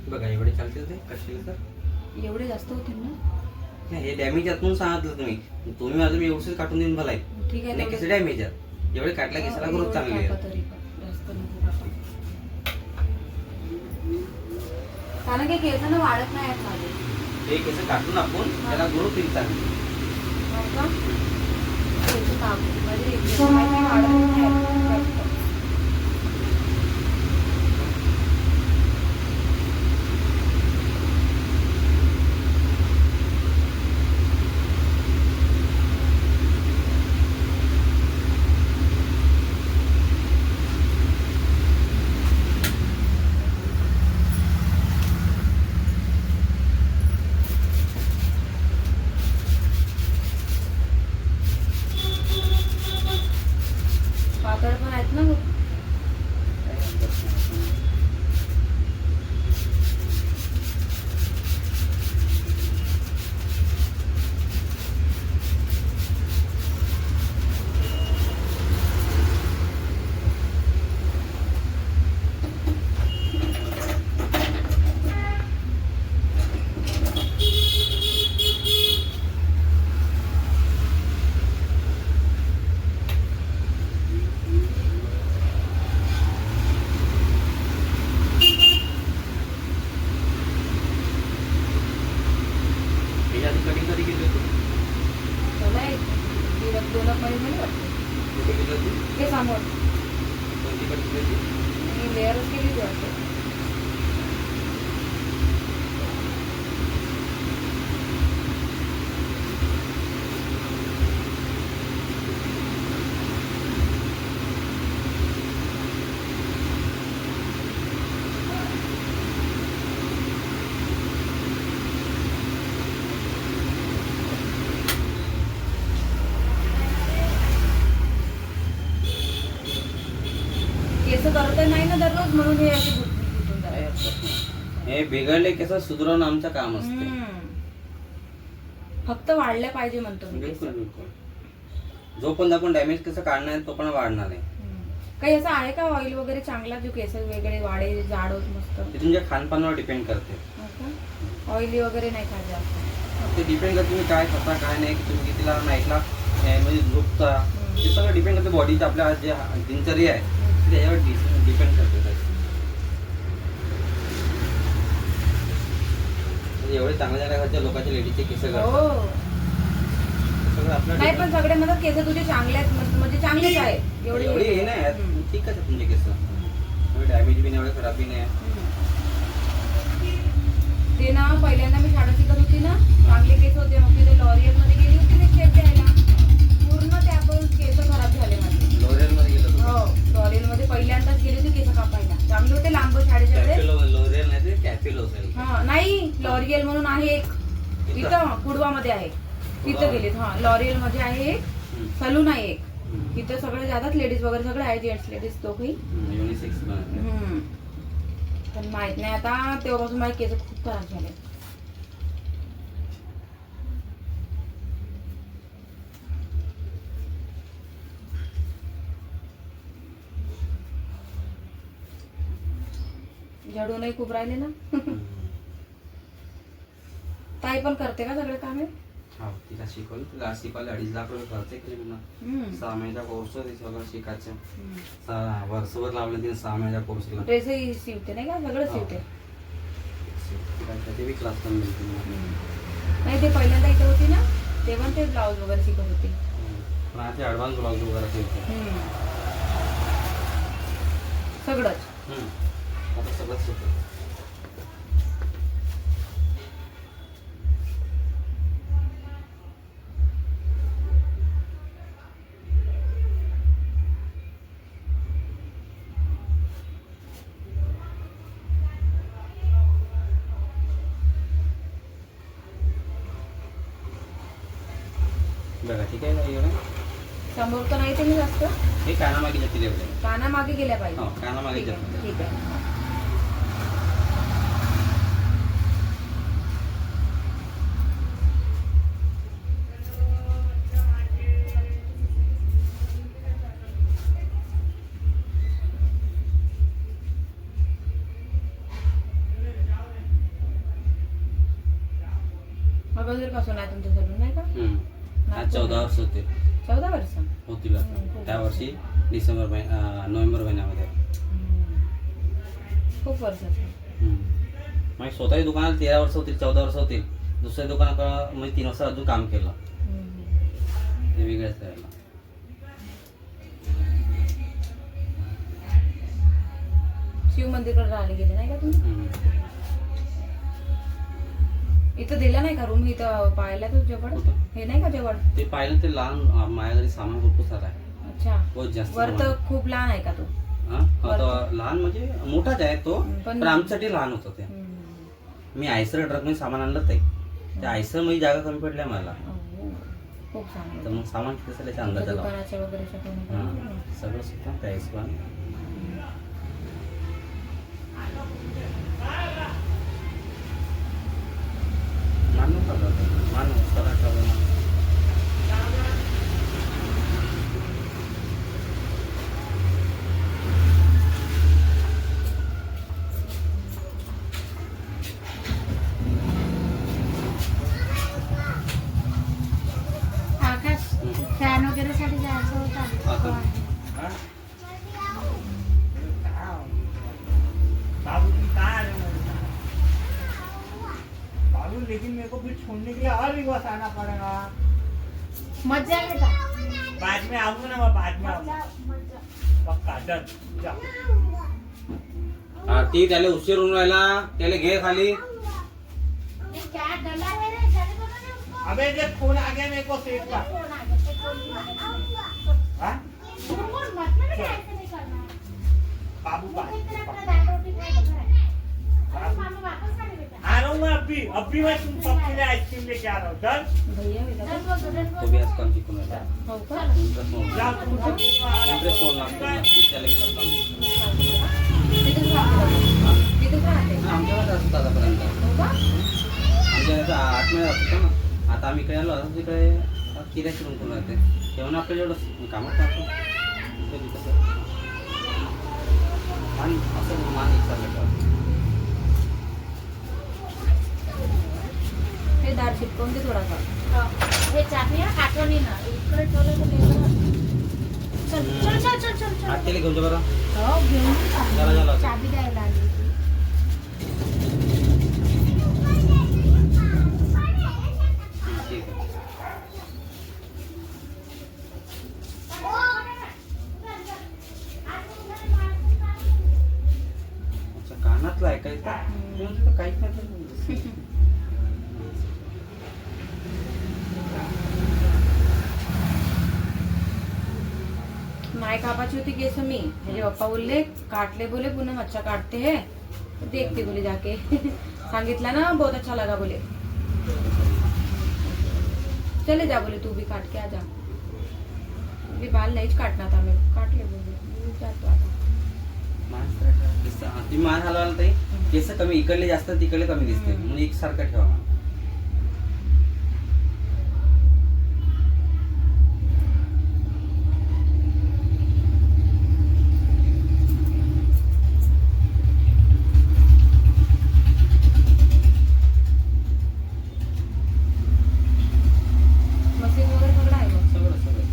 बघा एवढे चालतील ते कशी तर एवढे जास्त होतील ना? नाही, हे डॅमेज आहेत म्हणून सांगितलं तुम्ही माझं व्यवस्थित काटून देऊन भलाय. ठीक आहे नाही केस डॅमेज आहेत, एवढे काटला केसाला ग्रोथ चांगली आहे. तरी पण जास्त नको कापा. कारण की केसांना वाढत नाही आहेत माझे. हे केस काटून आपण त्याला ग्रोथ येईल चांगली. हो का? केस कापू म्हणजे केस काही वाढत नाही आहेत जास्त. पातळ पण आहेत ना खूप. हे आधी कटिंग कधी केली होती? त्याला एक दोन महिने वाटते. कुठे केली होती? ते समोर कोणती कटिंग केली होती? मी लेअरच केली होती वाटते. केस करत नाही ना दररोज म्हणून हे असे गुंतून जातात. हे बिघडले केस सुधारवणं आमचं काम असते. फक्त वाढल्या पाहिजे म्हणतो मी केस. बिलकुल बिलकुल. जो पण आपण डॅमेज केस काढणार आहे तो पण वाढणार आहे. काही असं आहे का ऑइल वगैरे चांगला जो केस वेगळे वाढे जाड होत मस्त? ते तुमच्या खानपानावर डिपेंड करते. ऑइली वगैरे नाही खायचं जास्त. ते डिपेंड करते तुम्ही काय खाता काय नाही, तुम्ही कितीला नाईटला म्हणजे झोपता, ते सगळं डिपेंड करते. बॉडीचं आपल्या जे दिनचर्या आहे त्याच्यावर डिपेंड करते. एवढे चांगल्या चांगल्या लोकांचे लेडीजचे केस हो आपल्या नाही पण सगळे म्हणतात केस तुझे चांगले आहेत म्हणजे चांगलेच आहेत एवढे हे नाही आहेत, ठीक आहे तुमचे केस, एवढे डॅमेज बी नाही, एवढे खराब बी नाही. ते ना पहिल्यांदा मी शाळा शिकत होती ना, चांगले केस होते. मग तिथे लॉरियल मध्ये गेली होती ना शेप द्यायला, पूर्ण त्यापासून केस खराब झाले माझे. लॉरियल मध्ये गेलो हो लॉरियल मध्ये पहिल्यांदाच गेली होती केस कापायला. चांगले होते लांब शाळेच्या कडे. लॉरियल नाही ते कॅफे लोसेल. हा नाही लॉरियल म्हणून आहे एक इथं कुडवामध्ये आहे, तिथं गेलीत. हा लॉरियल मध्ये आहे एक, सलून आहे एक. इथं सगळे जातात लेडीज वगैरे सगळे आहे, जेंट्स लेडीज दोघही. युनिसेक्स पण पण माहित नाही आता. तेव्हापासून माझे केस खूप खराब झाले. झडूनही खूप राहिले ना. ताई पण करते का सगळे कामे? हा तिला शिकवलं, तिला शिकवायला 2.5 लाख रुपये खर्च केले पुन्हा. 6 महिन्याचा कोर्स होते सगळं शिकायचं. वर्षभर लावलं तिने 6 महिन्याचा कोर्सला. ड्रेसही शिवते नाही का? सगळं शिवते. ते बी क्लास पण मिळते. नाही ते पहिल्यांदा इथे होती ना तेव्हा ते ब्लाऊज वगैरे शिकत होती. पण आता ॲडव्हान्स ब्लाऊज वगैरे शिकते. सगळंच आता सगळंच शिकतो. बघा ठीक आहे ना एवढं. समोर तर नाही ते मी जास्त. हे कानामागे जातील एवढे. कानामागे गेल्या पाहिजे. हो कानामागे ठीक जातील. आहे, ठीक आहे. वर्षापासून आहे तुमचं सलून नाही का? आज 14 वर्ष होते 14 वर्ष होतील त्या वर्षी नोव्हेंबर महिन्यामध्ये. खूप वर्षाचं. मग स्वतःच्या दुकानात 13 वर्ष होतील 14 वर्ष होतील. दुसऱ्या दुकानात म्हणजे 3 वर्ष अजून काम केलं. ते वेगळंच राहिलं. शिव मंदिरकडे राहायला गेले नाही का तुम्ही? इथं दिला नाही का रूम? इथं पाहायला तो जवळ हे नाही का जवळ? ते पाहिलं ते लहान माझ्या घरी सामान भरपूर सारं आहे. अच्छा. बहुत जास्त वर तर खूप लहान आहे का तो? लहान म्हणजे मोठाच आहे तो, पण पण आमच्यासाठी लहान होतं ते. मी आयसर ट्रक मध्ये सामान आणलं ते. त्या आयसर मध्ये जागा कमी पडल्या मला, खूप छान. तर मग सामान किती असेल याचा अंदाज आला. दुकानाचे वगैरे सगळं सुद्धा त्या हिशोबाने. आकाश फॅन वगैरे साठी जायचं होतं. बाबू लेकिन मेरे को फिर छोड़ने के लिए और रिवर्स आना पड़ेगा. मजा येता. बाद में आऊंगा ना, मैं बाद में आऊंगा पक्का. डन. जा. ती त्याला उशीर होऊन राहिला, त्याला घे खाली. क्या डला है रे? चले तो नहीं उसको. अबे ये फोन आ गया मेरे को सेठ का. फोन आ गया. हाँ? फोन मत ना बेटा, ऐसे नहीं करना है. बाबू वो बात. फिर तेरा अपना दाल रोटी खाएगा घर है. अरे मामा वापस आ बेटा. आ रहा हूँ मैं अभी मैं तुम सबके लिए आइसक्रीम लेके आ रहा हूँ. डन. भैया डन बोल डन तो बोल. भी आज काम शिकून राहिला. हो का? इंटरेस्ट म्हणून. जा तुम इंटरेस्ट म्हणून लागतो ना, तिच्याला विचार लागतो. तिथेच राहते. तिथेच राहते. आमच्याकडे असतो आतापर्यंत. हो का? आमच्या इथं 8 महिने असतो ना. आता आम्ही इकडे आलो, आता तिकडे किरायची रूम करून राहते. तेव्हा आपल्या जेवढं कामात टाकतो कधी कसं आणि असं मान एक चाललं. हे दार चिपकवून दे थोडासा. हे चाकल्या आठवणी ना इकडे ठेवलं तर ते चल चल चल चल चल चल. आत केले घेऊन जा बरं. हो घेऊन चला, चला. चाबी द्यायला आली होती. ठीक आहे. अच्छा, कानातलं ऐकायचं म्हणजे काहीच नाही. नाही कापाची होती केस मी. मेरे पप्पा बोलले काट ले, बोले पुनः अच्छा काटते हैं, देखते बोले जाके. सांगितला ना, बहुत अच्छा लगा बोले. चले जा बोले, तू भी काट के आ जा. ये बाल नहीं काटना था मैं, काट ले बोले. जातो आता. तुम्ही मान हलवाल ताई, केस कमी इकडले जास्त तिकडले कमी दिसते, म्हणून एकसारखं ठेवा. मशीन वगैरे सगळं आहे मग. सगळं सगळं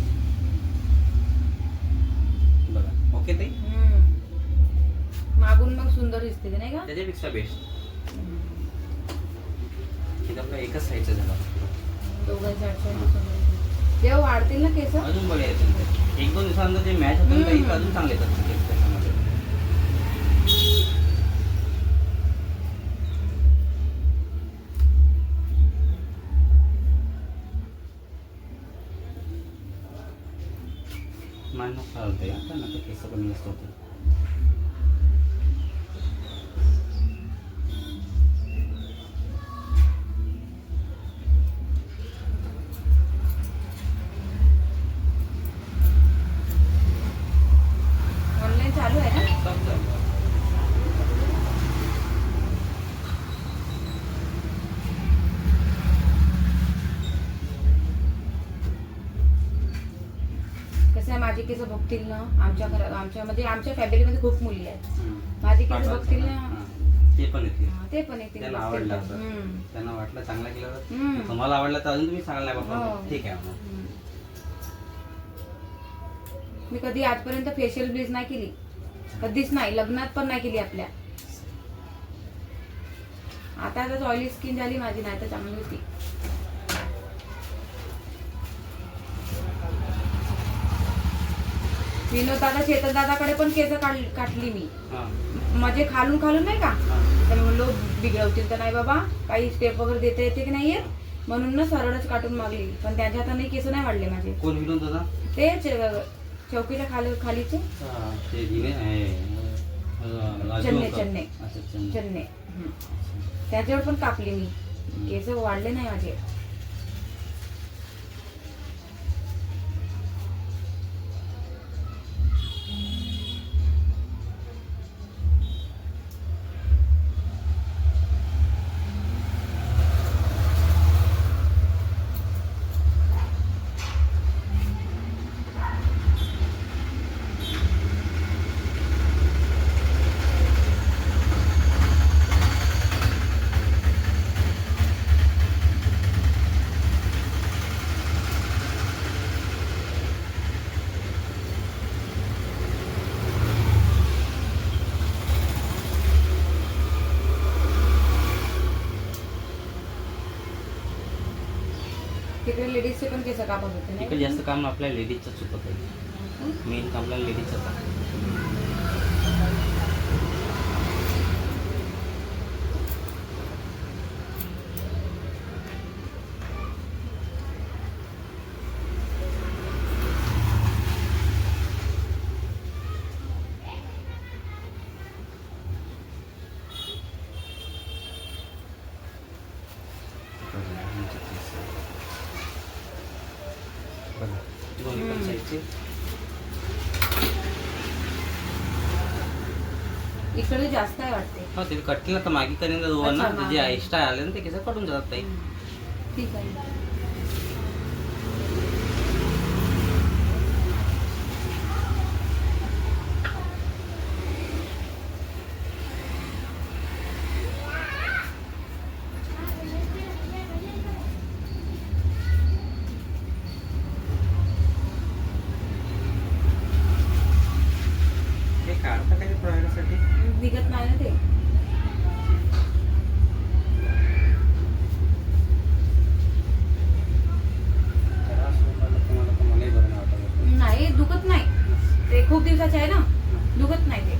बघा. ओके ताई, मागून मग सुंदर दिसते ते नाही का? त्याच्यापेक्षा बेस्ट. हे आपलं एकच साईडचं झालं. जेव्हा वाढतील ना केस, अजून बघा येतील. 1-2 दिवसानंतर जे मॅच होतं ना ताई, अजून चांगले येतात केस त्याच्यामध्ये. मान नको चालतंय आता ना, केस कमी जास्त होते. ऑनलाईन चालू आहे ना? सब चालू आहे. कसं आहे, माझी केस बघतील ना, आमच्या घरात आमच्या म्हणजे आमच्या फॅमिलीमध्ये खूप मुली आहेत. माझी केस बघतील ना, ते पण येतील. हा, ते पण येतील. त्यांना आवडला तर. हम्म. त्यांना वाटलं चांगला केला तर हम्म. तुम्हाला आवडला तर अजून तुम्ही सांगाल नाही हो. बाबा ठीक आहे मग. हम्म. मी कधी आजपर्यंत फेशियल ब्लीच नाही केली, कधीच नाही, लग्नात पण नाही केली आपल्या. आता ऑइली स्किन झाली माझी, नाही तर चांगली होती. विनोद दादा, चेतन दादाकडे पण केस काटली मी, हा. म्हणजे खालून खालून नाही का. हा. तर म्हणलो बिघडवतील तर नाही बाबा, काही स्टेप वगैरे देता येते की नाही येत, म्हणून ना सरळच काटून मागली. पण त्याच्या हाताने केस नाही वाढले माझे. कोण विनोद दादा? ते चौकीच्या खालीचे हा, ते हिने चन्ने चन्ने अच्छा चन्ने. चन्ने. त्याच्यावर पण कापली मी, केस वाढले नाही माझे. तिकडे लेडीजचे पण केस कापत होते तिकडे नाही. जास्त काम आपल्या लेडीजच चुकत आहे. मेन काम आपल्याला लेडीजच आहे. बघा, दोन्ही पण साईडचे. इकडे जास्त आहे वाटते. हा ते कटलं तर मागे करेन ना दोघांना, अच्छा, जे मागे. एक्स्ट्रा आले ना ते केस कटून जातात ताई. ठीक आहे. हे काढता काही प्रॉडक्टसाठी निघत नाही ना ते. तुम्हाला तर मलाही बरं नाही वाटत. नाही दुखत नाही, ते खूप दिवसाचे आहे ना, दुखत नाही ते.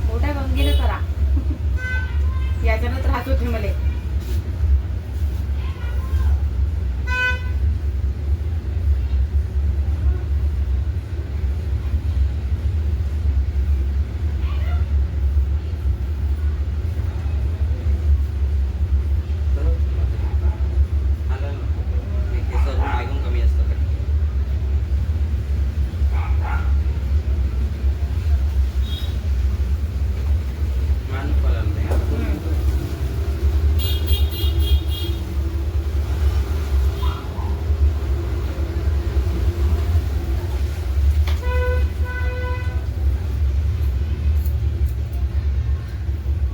मोठ्या गंगेने करा. याच्यानं त्रास होते मला. कमी असतात. मान पळालं नाही.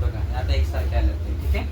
बघा आता एकसारखे आले ते, ठीक आहे.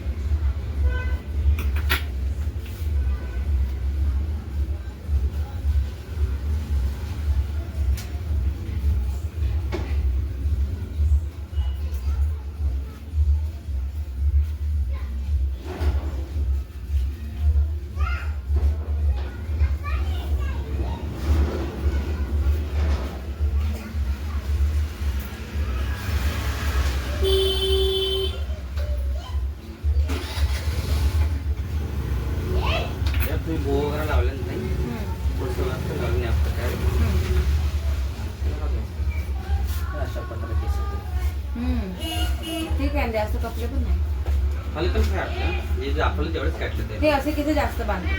जर तुम्ही बो वगैरे लावलं नाही, थोडंसं जास्त घालून या प्रकारे अशा प्रकारे केस होते. ठीक आहे, जास्त कपडे पण नाही. मला पण काय वाटतं जे आपल्याला तेवढंच काढलं ते हे असे केस जास्त बांधते.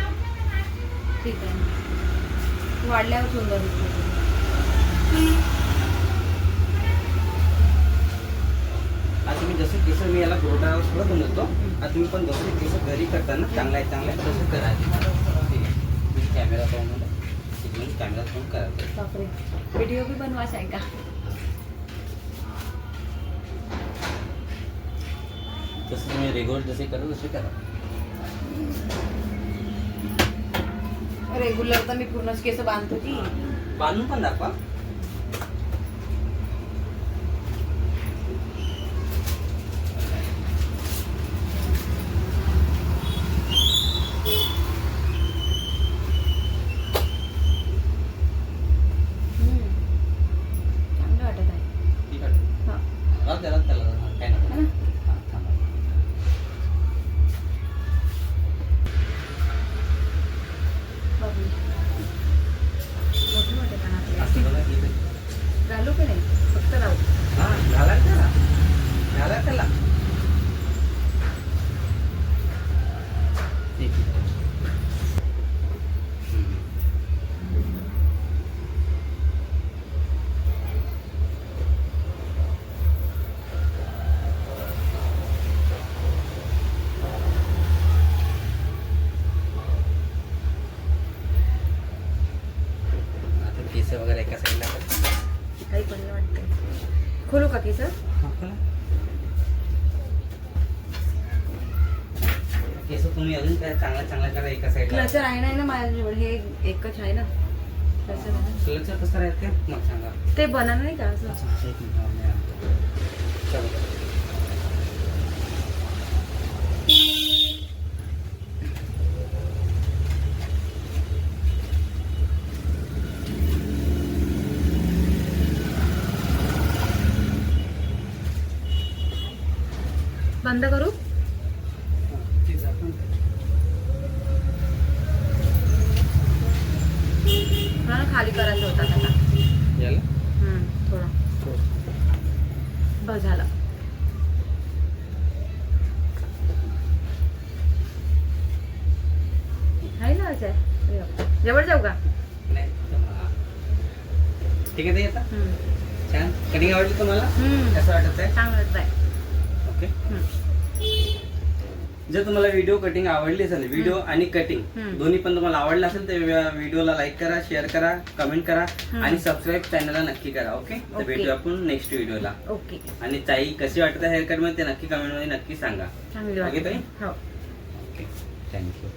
ठीक आहे, वाढल्यावर सुंदर दिसते. आता तुम्ही जसं केस मी याला पुरवठा सोडत देतो, आता तुम्ही पण जसं केस घरी करताना चांगला आहे तसं करायचं. ठीक आहे, तुम्ही कॅमेरा पाहून तिकडून कॅमेरा पाहून करायचं. बापरे, व्हिडिओ बी बनवायचा आहे का? तसं तुम्ही रेग्युलर जसे करा तसे करा. रेग्युलर तर मी पूर्णच केस बांधतो की. बांधून पण दाखवा. चांगलं वाटत आहे. ठीक आहे. हा. राहू द्या, त्याला काय नाही. है ना? हां, थांबा. बघू. मोठं वाटत आहे आपल्याला. असं बघा इथे. घालू की नाही? फक्त राहू. हां, घाला त्याला. घाला त्याला. ठीक आहे. आता केस वगैरे एका साईडला करा. काही पण नाही वाटतंय. खोलू का केस? केस तुम्ही अजून काय चांगला चांगला करा एका साईडला. क्लचर आहे नाही ना माझ्याजवळ. हे एकच आहे ना क्लचर आहे ना. क्लचर कसं राहते मग सांगा. ते बनवणार नाही का असं? एक मिनिट, मी आणतो. चलो. बंद करू? मला ना खाली करायचं होता त्याला. याला थोडा बस झाला. आहे ना असं आहे. जवळ जाऊ का? नाही, ठीक आहे. ते येतात छान. कटिंग आवडली तुम्हाला? कसं वाटत आहे? चांगलं वाटत आहे. ओके. जर तुम्हाला व्हिडिओ कटिंग आवडली असेल, व्हिडिओ आणि कटिंग दोन्ही पण तुम्हाला आवडलं असेल तर व्हिडिओला लाईक करा, शेअर करा, कमेंट करा आणि सबस्क्राईब चॅनलला नक्की करा. ओके. तर भेटू आपण नेक्स्ट व्हिडिओला. ओके. आणि ताई कशी वाटत आहे हेअरकट मध्ये ते नक्की कमेंट मध्ये नक्की सांगा. चांगली ओके ताई? वाटत. हो. Okay, thank you.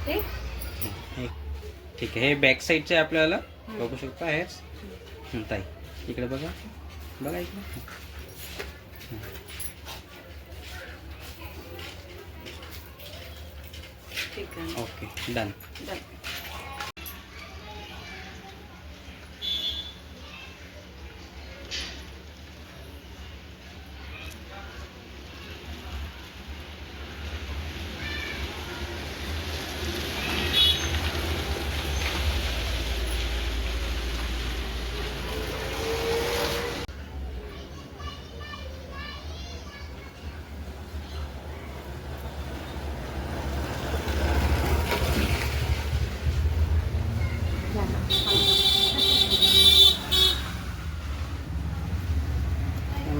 ते ठीक आहे. हे बॅक साईडचे आपल्याला बघू शकता आहेच. ताई इकडे बघा, बघा इकडे. ठीक आहे. Okay, done. Done.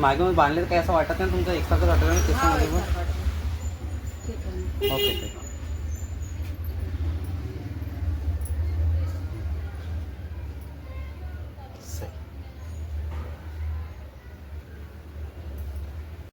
मागे बांधले काय असं वाटत नाही तुमचं? एक्स्ट्रा वाटत नाही केसामध्ये पण? ठीक आहे. ओके.